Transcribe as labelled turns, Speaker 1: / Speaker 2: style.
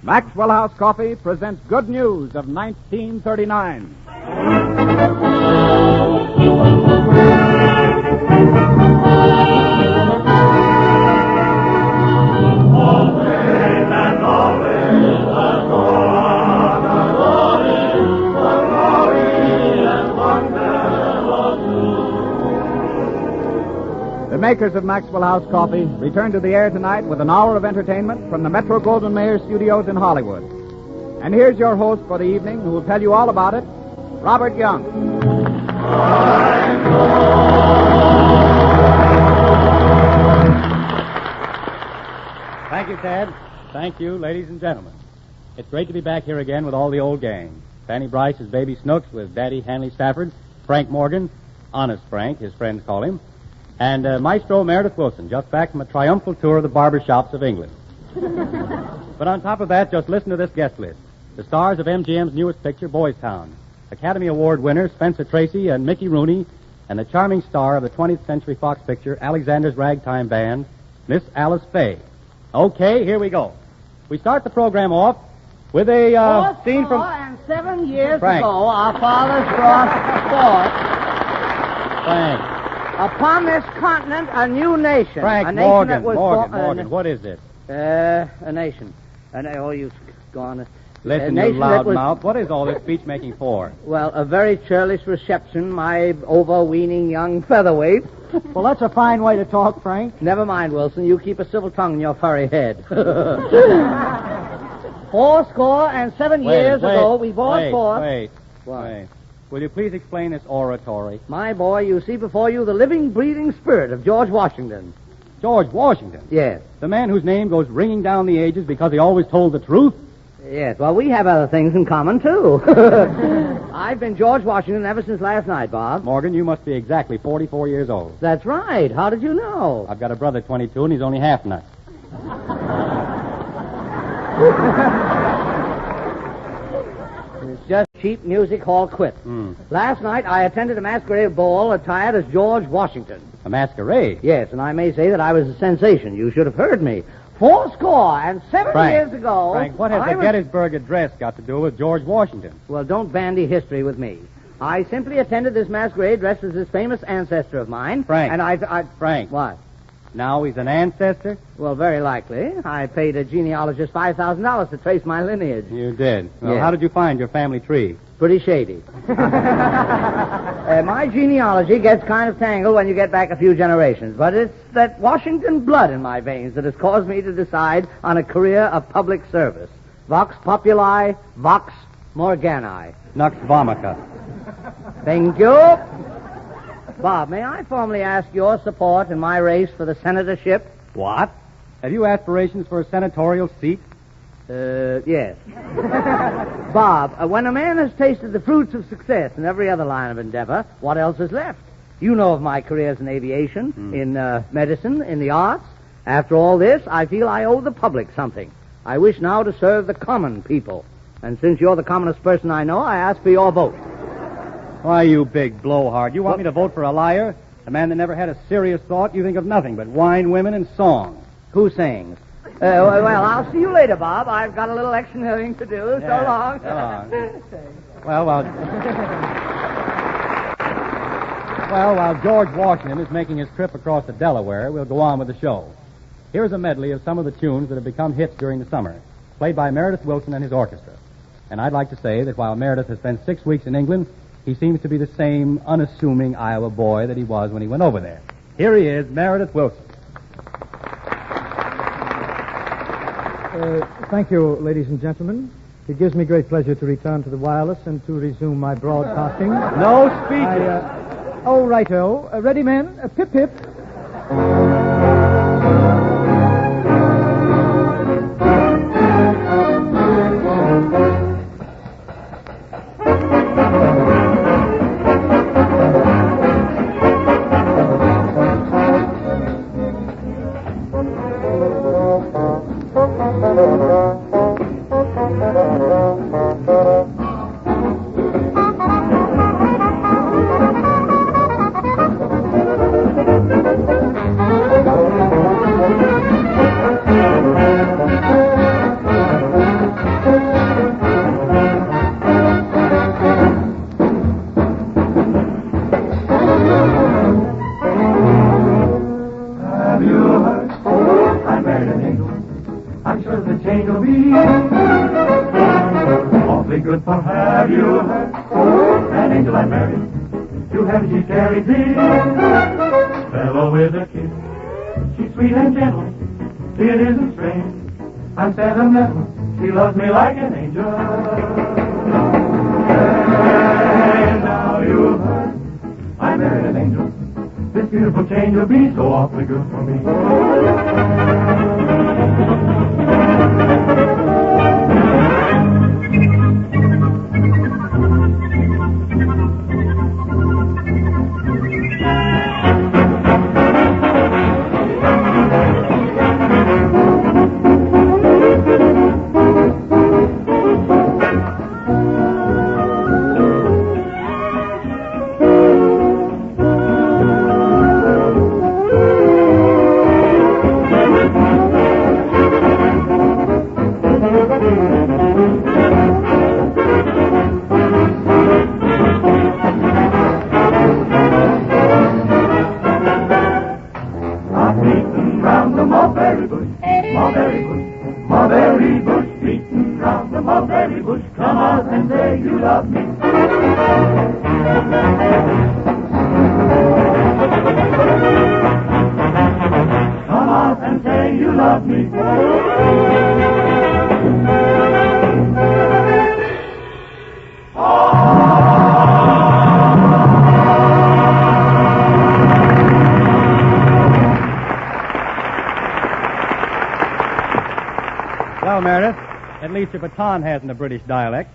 Speaker 1: Maxwell House Coffee presents Good News of 1939. The makers of Maxwell House Coffee return to the air tonight with an hour of entertainment from the Metro-Goldwyn-Mayer studios in Hollywood. And here's your host for the evening, who will tell you all about it, Robert Young.
Speaker 2: Thank you, Ted. Thank you, ladies and gentlemen. It's great to be back here again with all the old gang. Fanny Brice as Baby Snooks with Daddy Hanley Stafford, Frank Morgan, Honest Frank, his friends call him, and Maestro Meredith Willson, just back from a triumphal tour of the barber shops of England. But on top of that, just listen to this guest list. The stars of MGM's newest picture, Boys Town, Academy Award winners Spencer Tracy and Mickey Rooney, and the charming star of the 20th Century Fox picture, Alexander's Ragtime Band, Miss Alice Faye. Okay, here we go. We start the program off with a scene from...
Speaker 3: 7 years
Speaker 2: Frank.
Speaker 3: ago, our fathers brought forth
Speaker 2: Frank.
Speaker 3: upon this continent a new nation.
Speaker 2: Frank,
Speaker 3: a nation
Speaker 2: Morgan,
Speaker 3: that was
Speaker 2: Morgan, what is it?
Speaker 3: A nation. Oh, you've gone.
Speaker 2: Listen, you loudmouth. What is all this speech-making for?
Speaker 3: Well, a very churlish reception, my overweening young featherweight.
Speaker 4: Well, that's a fine way to talk, Frank.
Speaker 3: Never mind, Wilson. You keep a civil tongue in your furry head. 7 years ago, we brought forth...
Speaker 2: Wait. Will you please explain this oratory?
Speaker 3: My boy, you see before you the living, breathing spirit of George Washington.
Speaker 2: George Washington?
Speaker 3: Yes.
Speaker 2: The man whose name goes ringing down the ages because he always told the truth?
Speaker 3: Yes, well, we have other things in common, too. I've been George Washington ever since last night, Bob.
Speaker 2: Morgan, you must be exactly 44 years old.
Speaker 3: That's right. How did you know?
Speaker 2: I've got a brother 22, and he's only half nuts.
Speaker 3: It's just cheap music hall quit. Last night, I attended a masquerade ball attired as George Washington.
Speaker 2: A masquerade?
Speaker 3: Yes, and I may say that I was a sensation. You should have heard me. 7 years ago...
Speaker 2: Frank, what has the Gettysburg Address got to do with George Washington?
Speaker 3: Well, don't bandy history with me. I simply attended this masquerade dressed as this famous ancestor of mine.
Speaker 2: Frank.
Speaker 3: And
Speaker 2: Frank.
Speaker 3: What?
Speaker 2: Now he's an ancestor?
Speaker 3: Well, very likely. I paid a genealogist $5,000 to trace my lineage.
Speaker 2: You did? Well,
Speaker 3: Yes.
Speaker 2: How did you find your family tree?
Speaker 3: Pretty shady. My genealogy gets kind of tangled when you get back a few generations, but it's that Washington blood in my veins that has caused me to decide on a career of public service. Vox populi, vox morgani.
Speaker 2: Nux vomica.
Speaker 3: Thank you. Bob, may I formally ask your support in my race for the senatorship?
Speaker 2: What? Have you aspirations for a senatorial seat?
Speaker 3: Yes. Bob, when a man has tasted the fruits of success in every other line of endeavor, what else is left? You know of my careers in aviation, in medicine, in the arts. After all this, I feel I owe the public something. I wish now to serve the common people. And since you're the commonest person I know, I ask for your vote.
Speaker 2: Why, you big blowhard. You want me to vote for a liar? A man that never had a serious thought? You think of nothing but wine, women, and song.
Speaker 3: Who sings? Well, I'll see you later, Bob. I've got a little electioneering to do.
Speaker 2: Yeah,
Speaker 3: So long.
Speaker 2: so long. Well, while George Washington is making his trip across the Delaware, we'll go on with the show. Here's a medley of some of the tunes that have become hits during the summer, played by Meredith Willson and his orchestra. And I'd like to say that while Meredith has spent 6 weeks in England, he seems to be the same unassuming Iowa boy that he was when he went over there. Here he is, Meredith Willson.
Speaker 4: Thank you, ladies and gentlemen. It gives me great pleasure to return to the wireless and to resume my broadcasting.
Speaker 2: No speeches.
Speaker 4: Oh, righto. Ready, men? Pip, pip.
Speaker 5: the change will be. Awfully good for have you heard? An angel I married, to heaven she carried thee. Fellow with a kiss, she's sweet and gentle, it isn't strange. I'm sentimental, she loves me like an angel. And now you've heard, I married an angel. This beautiful change will be so awfully good for me.
Speaker 2: Well, Meredith, at least your baton hasn't a British dialect.